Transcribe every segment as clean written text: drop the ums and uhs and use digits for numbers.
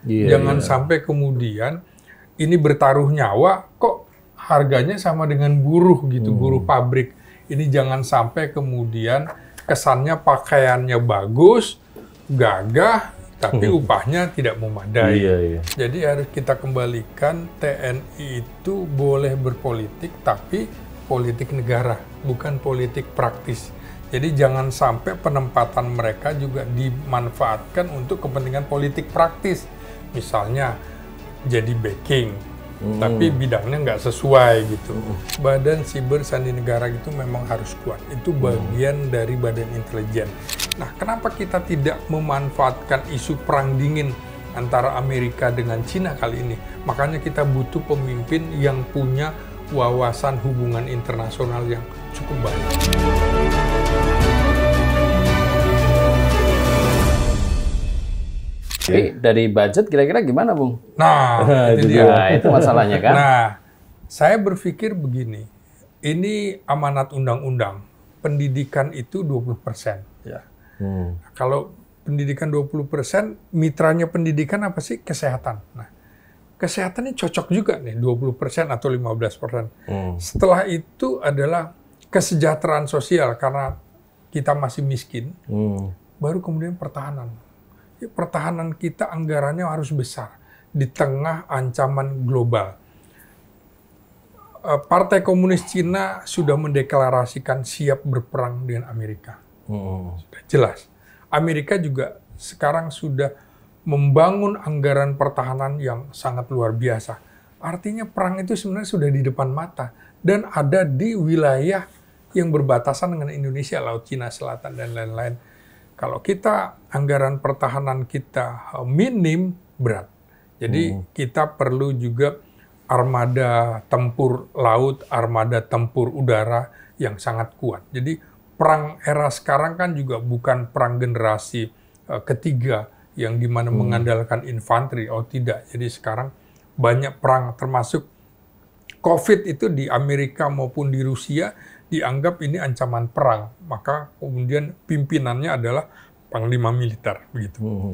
Jangan sampai kemudian ini bertaruh nyawa, kok harganya sama dengan buruh gitu, buruh pabrik. Ini jangan sampai kemudian kesannya pakaiannya bagus, gagah, tapi upahnya tidak memadai. Jadi harus kita kembalikan TNI itu boleh berpolitik, tapi politik negara, bukan politik praktis. Jadi jangan sampai penempatan mereka juga dimanfaatkan untuk kepentingan politik praktis. Misalnya jadi backing, tapi bidangnya nggak sesuai gitu. Badan Siber Sandi Negara itu memang harus kuat. Itu bagian dari badan intelijen. Nah, kenapa kita tidak memanfaatkan isu perang dingin antara Amerika dengan Cina kali ini? Makanya kita butuh pemimpin yang punya wawasan hubungan internasional yang cukup baik. Jadi dari budget kira-kira gimana, Bung? Nah, itu dia. Nah, itu masalahnya kan? Nah, saya berpikir begini, ini amanat undang-undang, pendidikan itu 20%. Ya. Kalau pendidikan 20%, mitranya pendidikan apa sih? Kesehatan. Nah, kesehatan ini cocok juga nih, 20% atau 15%. Setelah itu adalah kesejahteraan sosial, karena kita masih miskin, baru kemudian pertahanan. Pertahanan kita anggarannya harus besar di tengah ancaman global. Partai Komunis Cina sudah mendeklarasikan siap berperang dengan Amerika. Sudah jelas. Amerika juga sekarang sudah membangun anggaran pertahanan yang sangat luar biasa. Artinya perang itu sebenarnya sudah di depan mata dan ada di wilayah yang berbatasan dengan Indonesia, Laut Cina Selatan dan lain-lain. Kalau kita anggaran pertahanan kita minim, berat. Jadi kita perlu juga armada tempur laut, armada tempur udara yang sangat kuat. Jadi perang era sekarang kan juga bukan perang generasi ketiga yang dimana mengandalkan infanteri. Oh tidak, jadi sekarang banyak perang termasuk COVID itu di Amerika maupun di Rusia dianggap ini ancaman perang, maka kemudian pimpinannya adalah panglima militer, begitu.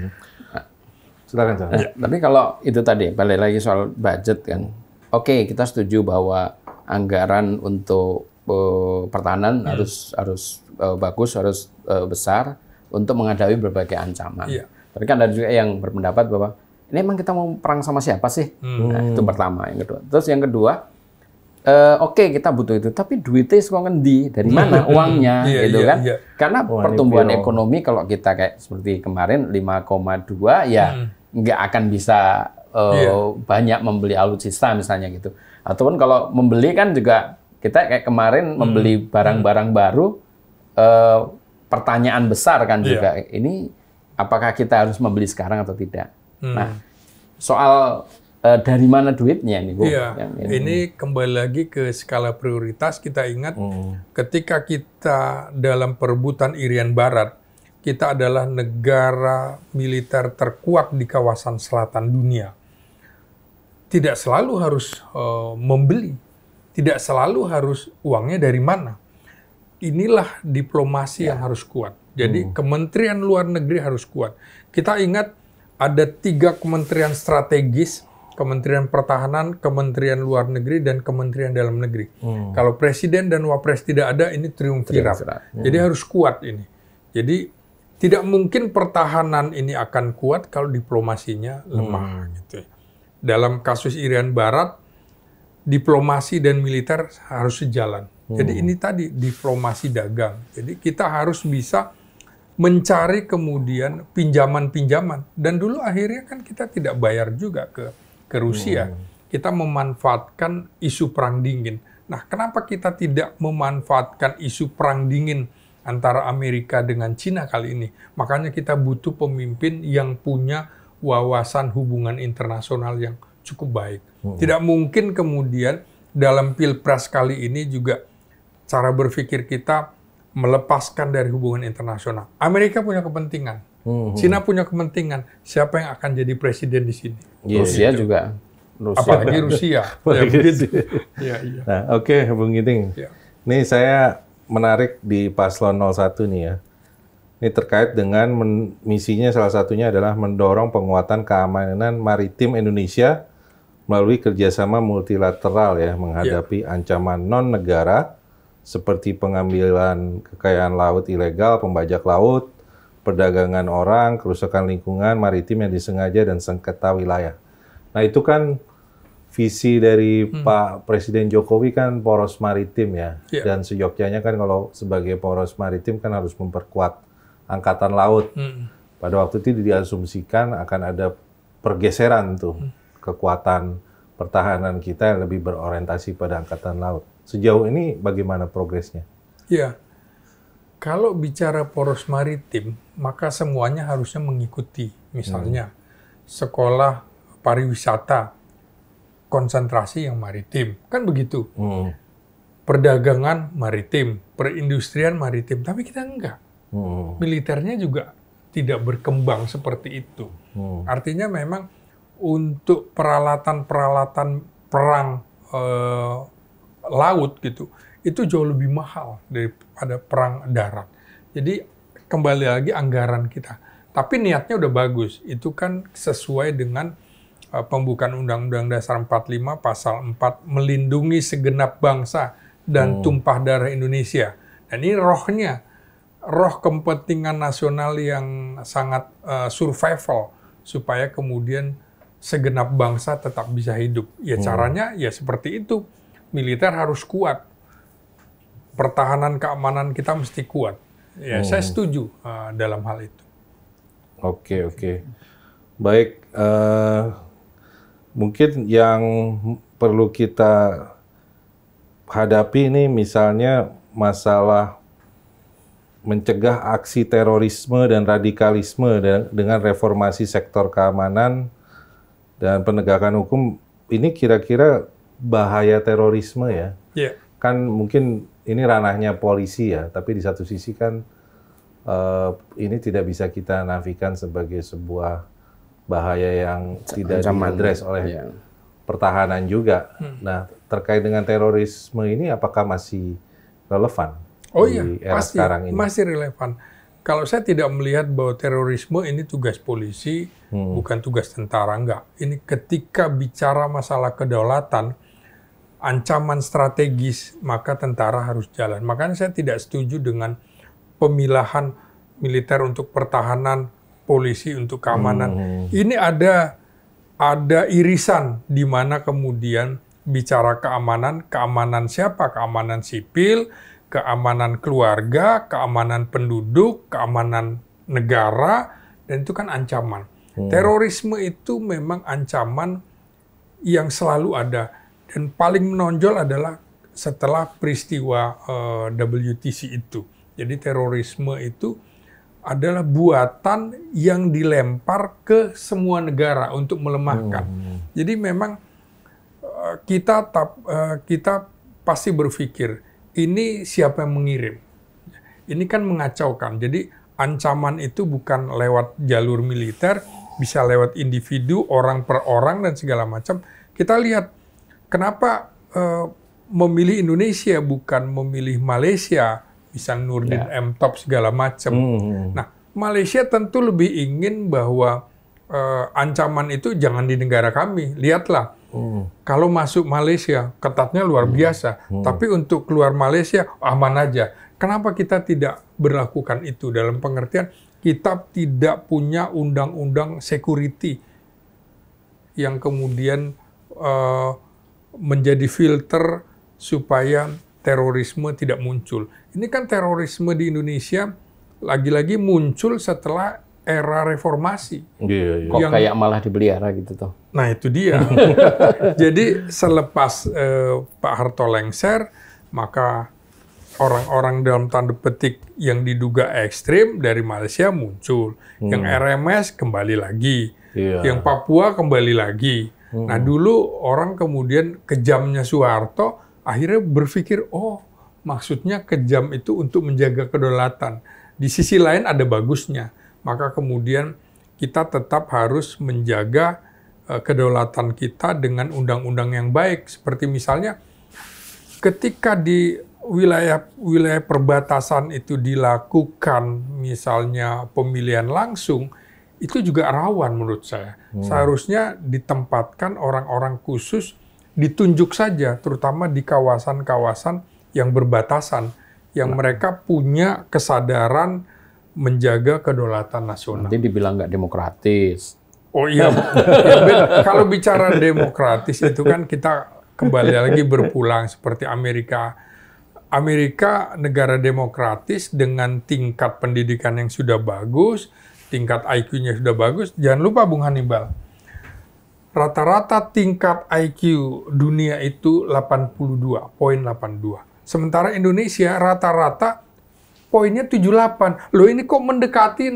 Silakan, tapi kalau itu tadi balik lagi soal budget kan, oke, kita setuju bahwa anggaran untuk pertahanan harus bagus, harus besar untuk menghadapi berbagai ancaman. Tapi kan ada juga yang berpendapat bahwa ini emang kita mau perang sama siapa sih? Nah, itu pertama. Yang kedua, terus yang kedua. Oke, kita butuh itu, tapi duitnya sekolah ngendi, dari mana uangnya, gitu kan? Karena pertumbuhan ekonomi kalau kita kayak seperti kemarin 5,2 ya nggak akan bisa banyak membeli alutsista misalnya gitu. Ataupun kalau membeli kan juga kita kayak kemarin membeli barang-barang baru, pertanyaan besar kan juga, ini apakah kita harus membeli sekarang atau tidak? Nah, soal dari mana duitnya nih, Bu? Ini kembali lagi ke skala prioritas. Kita ingat ketika kita dalam perebutan Irian Barat, kita adalah negara militer terkuat di kawasan selatan dunia. Tidak selalu harus membeli, tidak selalu harus uangnya dari mana. Inilah diplomasi yang harus kuat. Jadi Kementerian Luar Negeri harus kuat. Kita ingat ada 3 kementerian strategis, Kementerian Pertahanan, Kementerian Luar Negeri, dan Kementerian Dalam Negeri. Kalau Presiden dan Wapres tidak ada, ini triumvirat. Jadi harus kuat ini. Jadi tidak mungkin pertahanan ini akan kuat kalau diplomasinya lemah. Gitu. Dalam kasus Irian Barat, diplomasi dan militer harus sejalan. Jadi ini tadi diplomasi dagang. Jadi kita harus bisa mencari kemudian pinjaman-pinjaman. Dan dulu akhirnya kan kita tidak bayar juga ke Rusia, kita memanfaatkan isu perang dingin. Nah, kenapa kita tidak memanfaatkan isu perang dingin antara Amerika dengan Cina kali ini? Makanya kita butuh pemimpin yang punya wawasan hubungan internasional yang cukup baik. Tidak mungkin kemudian dalam Pilpres kali ini juga cara berpikir kita melepaskan dari hubungan internasional. Amerika punya kepentingan. Cina punya kepentingan. Siapa yang akan jadi presiden di sini? Rusia juga. Apalagi Rusia. Nah, oke, Bung Giting. Nih saya menarik di paslon 01 nih ya. Ini terkait dengan misinya salah satunya adalah mendorong penguatan keamanan maritim Indonesia melalui kerjasama multilateral ya, menghadapi ancaman non-negara seperti pengambilan kekayaan laut ilegal, pembajak laut, perdagangan orang, kerusakan lingkungan maritim yang disengaja dan sengketa wilayah. Nah itu kan visi dari Pak Presiden Jokowi kan poros maritim ya, dan seyogyanya kan kalau sebagai poros maritim kan harus memperkuat Angkatan Laut. Pada waktu itu diasumsikan akan ada pergeseran tuh kekuatan pertahanan kita yang lebih berorientasi pada Angkatan Laut. Sejauh ini bagaimana progresnya? Ya, kalau bicara poros maritim, maka semuanya harusnya mengikuti. Misalnya, sekolah pariwisata, konsentrasi yang maritim. Kan begitu. Perdagangan maritim, perindustrian maritim. Tapi kita enggak. Militernya juga tidak berkembang seperti itu. Artinya memang untuk peralatan-peralatan perang laut gitu, itu jauh lebih mahal daripada perang darat. Jadi kembali lagi anggaran kita. Tapi niatnya udah bagus. Itu kan sesuai dengan pembukaan Undang-Undang Dasar 45 Pasal 4 melindungi segenap bangsa dan tumpah darah Indonesia. Dan ini rohnya, roh kepentingan nasional yang sangat survival supaya kemudian segenap bangsa tetap bisa hidup. Ya caranya ya seperti itu. Militer harus kuat. Pertahanan keamanan kita mesti kuat. Ya saya setuju dalam hal itu. Oke. Baik, mungkin yang perlu kita hadapi ini misalnya masalah mencegah aksi terorisme dan radikalisme dengan reformasi sektor keamanan dan penegakan hukum. Ini kira-kira bahaya terorisme ya? Kan mungkin ini ranahnya polisi ya, tapi di satu sisi kan ini tidak bisa kita nafikan sebagai sebuah bahaya yang tidak diadres oleh pertahanan juga. Nah, terkait dengan terorisme ini apakah masih relevan? Oh iya, pasti masih relevan. Kalau saya tidak melihat bahwa terorisme ini tugas polisi, bukan tugas tentara, enggak. Ini ketika bicara masalah kedaulatan, ancaman strategis, maka tentara harus jalan. Makanya saya tidak setuju dengan pemilahan militer untuk pertahanan, polisi untuk keamanan. Ini ada irisan di mana kemudian bicara keamanan siapa? Keamanan sipil, keamanan keluarga, keamanan penduduk, keamanan negara, dan itu kan ancaman. Terorisme itu memang ancaman yang selalu ada. Dan paling menonjol adalah setelah peristiwa WTC itu. Jadi terorisme itu adalah buatan yang dilempar ke semua negara untuk melemahkan. Jadi memang kita pasti berpikir, ini siapa yang mengirim? Ini kan mengacaukan. Jadi ancaman itu bukan lewat jalur militer, bisa lewat individu, orang per orang, dan segala macam. Kita lihat, kenapa memilih Indonesia bukan memilih Malaysia, misalnya Nurdin M. Top segala macam. Nah, Malaysia tentu lebih ingin bahwa ancaman itu jangan di negara kami. Lihatlah, kalau masuk Malaysia, ketatnya luar biasa. Tapi untuk keluar Malaysia, aman aja. Kenapa kita tidak berlakukan itu? Dalam pengertian, kita tidak punya undang-undang security yang kemudian menjadi filter supaya terorisme tidak muncul. Ini kan terorisme di Indonesia lagi-lagi muncul setelah era reformasi. Kok kayak malah dipelihara gitu toh. Nah itu dia. Jadi selepas Pak Harto lengser, maka orang-orang dalam tanda petik yang diduga ekstrim dari Malaysia muncul. Yang RMS kembali lagi. Yang Papua kembali lagi. Nah dulu orang kemudian kejamnya Soeharto akhirnya berpikir, oh maksudnya kejam itu untuk menjaga kedaulatan. Di sisi lain ada bagusnya. Maka kemudian kita tetap harus menjaga kedaulatan kita dengan undang-undang yang baik. Seperti misalnya ketika di wilayah perbatasan itu dilakukan, misalnya pemilihan langsung, itu juga rawan menurut saya. Seharusnya ditempatkan orang-orang khusus, ditunjuk saja, terutama di kawasan-kawasan yang berbatasan, yang mereka punya kesadaran menjaga kedaulatan nasional. Nanti dibilang nggak demokratis. Oh iya, kalau bicara demokratis itu kan kita kembali lagi berpulang seperti Amerika. Amerika negara demokratis dengan tingkat pendidikan yang sudah bagus, tingkat IQ-nya sudah bagus. Jangan lupa Bung Hannibal, rata-rata tingkat IQ dunia itu 82,82. Sementara Indonesia rata-rata poinnya 78. Loh ini kok mendekati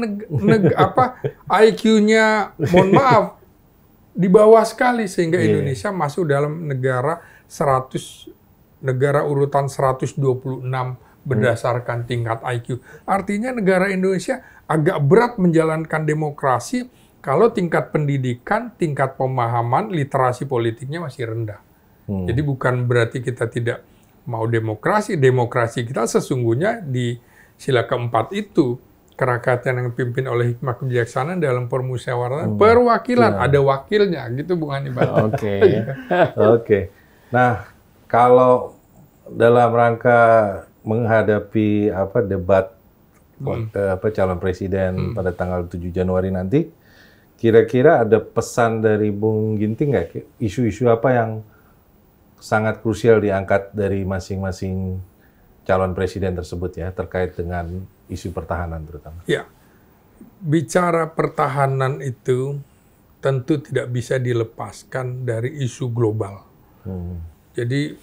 IQ-nya, mohon maaf, di bawah sekali sehingga Indonesia masuk dalam negara urutan 126 berdasarkan tingkat IQ. Artinya negara Indonesia agak berat menjalankan demokrasi kalau tingkat pendidikan, tingkat pemahaman, literasi politiknya masih rendah. Jadi bukan berarti kita tidak mau demokrasi. Demokrasi kita sesungguhnya di sila keempat itu, kerakyataan yang dipimpin oleh hikmah kebijaksanaan dalam permusyawaratan, perwakilan, ada wakilnya, gitu Bung Hannibal. Oke. Nah, kalau dalam rangka menghadapi debat calon presiden pada tanggal 7 Januari nanti, kira-kira ada pesan dari Bung Ginting nggak? Isu-isu apa yang sangat krusial diangkat dari masing-masing calon presiden tersebut ya, terkait dengan isu pertahanan terutama? Ya, bicara pertahanan itu tentu tidak bisa dilepaskan dari isu global. Jadi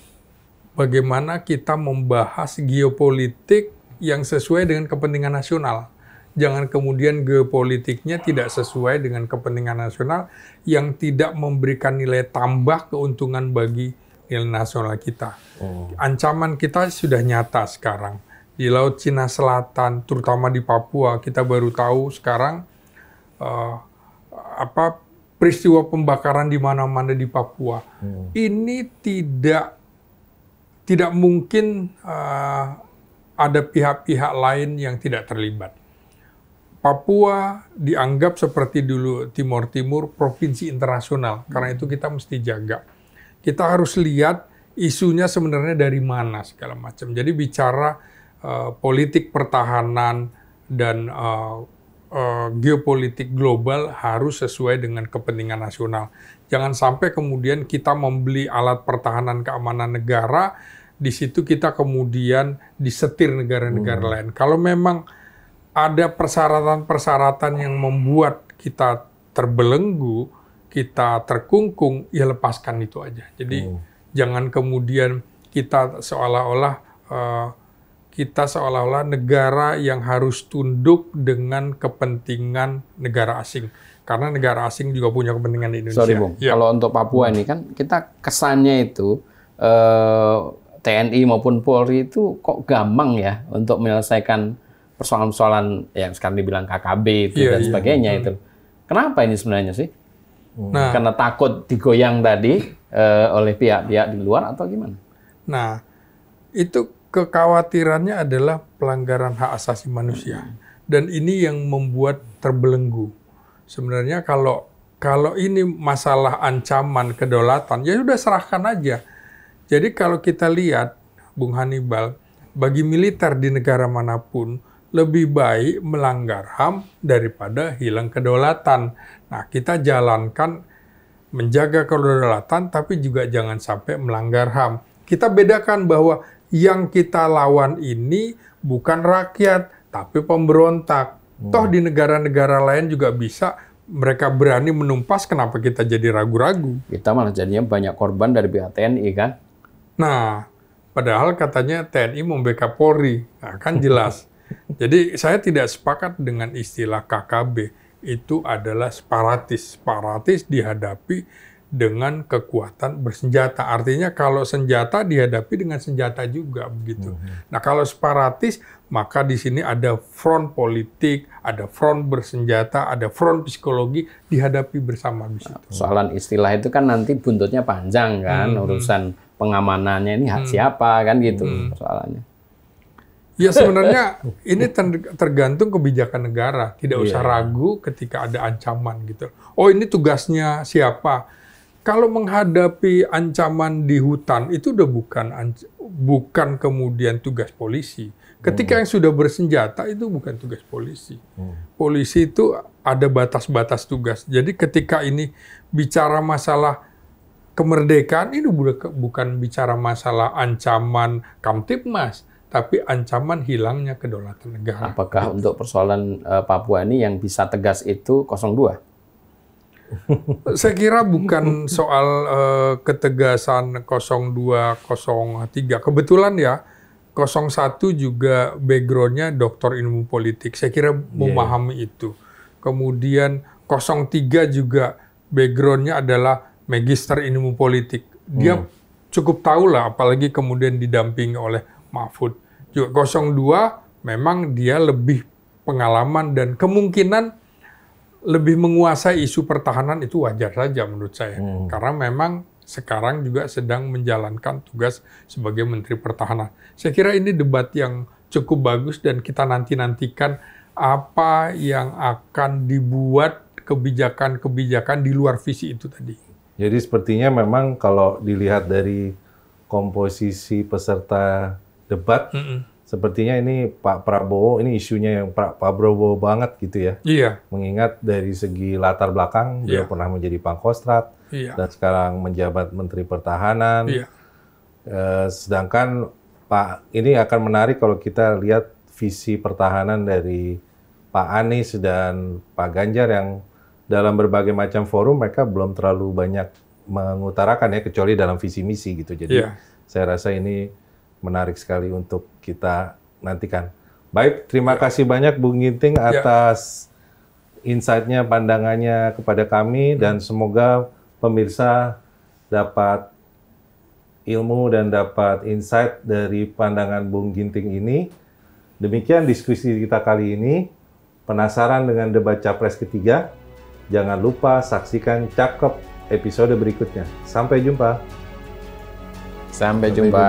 bagaimana kita membahas geopolitik yang sesuai dengan kepentingan nasional. Jangan kemudian geopolitiknya tidak sesuai dengan kepentingan nasional yang tidak memberikan nilai tambah keuntungan bagi nilai nasional kita. Ancaman kita sudah nyata sekarang. Di Laut Cina Selatan, terutama di Papua, kita baru tahu sekarang peristiwa pembakaran di mana-mana di Papua. Ini tidak mungkin ada pihak-pihak lain yang tidak terlibat. Papua dianggap seperti dulu Timor Timur provinsi internasional. Karena itu kita mesti jaga. Kita harus lihat isunya sebenarnya dari mana segala macam. Jadi bicara politik pertahanan dan geopolitik global harus sesuai dengan kepentingan nasional. Jangan sampai kemudian kita membeli alat pertahanan keamanan negara, di situ kita kemudian disetir negara-negara lain. Kalau memang ada persyaratan-persyaratan yang membuat kita terbelenggu, kita terkungkung, ya lepaskan itu aja. Jadi jangan kemudian kita seolah-olah negara yang harus tunduk dengan kepentingan negara asing. Karena negara asing juga punya kepentingan di Indonesia. Sorry Bung, kalau untuk Papua ini kan kita kesannya itu TNI maupun Polri itu kok gampang ya untuk menyelesaikan persoalan-persoalan yang sekarang dibilang KKB itu dan sebagainya itu. Kenapa ini sebenarnya sih? Nah, karena takut digoyang tadi oleh pihak-pihak di luar atau gimana? Nah, itu kekhawatirannya adalah pelanggaran hak asasi manusia. Dan ini yang membuat terbelenggu. Sebenarnya kalau ini masalah ancaman kedaulatan, ya sudah serahkan aja. Jadi kalau kita lihat, Bung Hannibal, bagi militer di negara manapun, lebih baik melanggar HAM daripada hilang kedaulatan. Nah, kita jalankan menjaga kedaulatan, tapi juga jangan sampai melanggar HAM. Kita bedakan bahwa yang kita lawan ini bukan rakyat, tapi pemberontak. Toh di negara-negara lain juga bisa, mereka berani menumpas, kenapa kita jadi ragu-ragu? Kita malah jadinya banyak korban dari pihak TNI kan? Nah, padahal katanya TNI membackup Polri. Nah, kan jelas. Jadi saya tidak sepakat dengan istilah KKB. Itu adalah separatis. Separatis dihadapi dengan kekuatan bersenjata. Artinya kalau senjata dihadapi dengan senjata juga begitu. Nah, kalau separatis maka di sini ada front politik, ada front bersenjata, ada front psikologi dihadapi bersama di situ. Soalan istilah itu kan nanti buntutnya panjang kan, urusan pengamanannya ini hak siapa kan gitu persoalannya. Ya sebenarnya ini tergantung kebijakan negara. Tidak usah ragu ketika ada ancaman gitu. Oh ini tugasnya siapa? Kalau menghadapi ancaman di hutan itu udah bukan kemudian tugas polisi. Ketika yang sudah bersenjata itu bukan tugas polisi. Polisi itu ada batas-batas tugas. Jadi ketika ini bicara masalah kemerdekaan ini bukan bicara masalah ancaman Kamtibmas, tapi ancaman hilangnya kedaulatan negara. Apakah untuk persoalan Papua ini yang bisa tegas itu 02? Saya kira bukan soal ketegasan 02, 03. Kebetulan ya, 01 juga background-nya doktor ilmu politik. Saya kira memahami itu. Kemudian 03 juga background-nya adalah magister ilmu politik. Dia cukup tahu lah, apalagi kemudian didampingi oleh Mahfud. Juga 02 memang dia lebih pengalaman dan kemungkinan lebih menguasai isu pertahanan itu wajar saja menurut saya. Karena memang sekarang juga sedang menjalankan tugas sebagai Menteri Pertahanan. Saya kira ini debat yang cukup bagus dan kita nantikan apa yang akan dibuat kebijakan-kebijakan di luar visi itu tadi. Jadi sepertinya memang kalau dilihat dari komposisi peserta debat, sepertinya ini Pak Prabowo, ini isunya yang Pak Prabowo banget gitu ya. Iya. Mengingat dari segi latar belakang, dia pernah menjadi Pangkostrat, dan sekarang menjabat Menteri Pertahanan. Iya. Sedangkan Pak, ini akan menarik kalau kita lihat visi pertahanan dari Pak Anies dan Pak Ganjar yang dalam berbagai macam forum mereka belum terlalu banyak mengutarakan ya, kecuali dalam visi misi gitu. Jadi saya rasa ini menarik sekali untuk kita nantikan. Baik, terima kasih banyak Bung Ginting atas insight-nya, pandangannya kepada kami, dan semoga pemirsa dapat ilmu dan dapat insight dari pandangan Bung Ginting ini. Demikian diskusi kita kali ini. Penasaran dengan debat Capres ketiga? Jangan lupa saksikan Cakep episode berikutnya. Sampai jumpa. Sampai jumpa.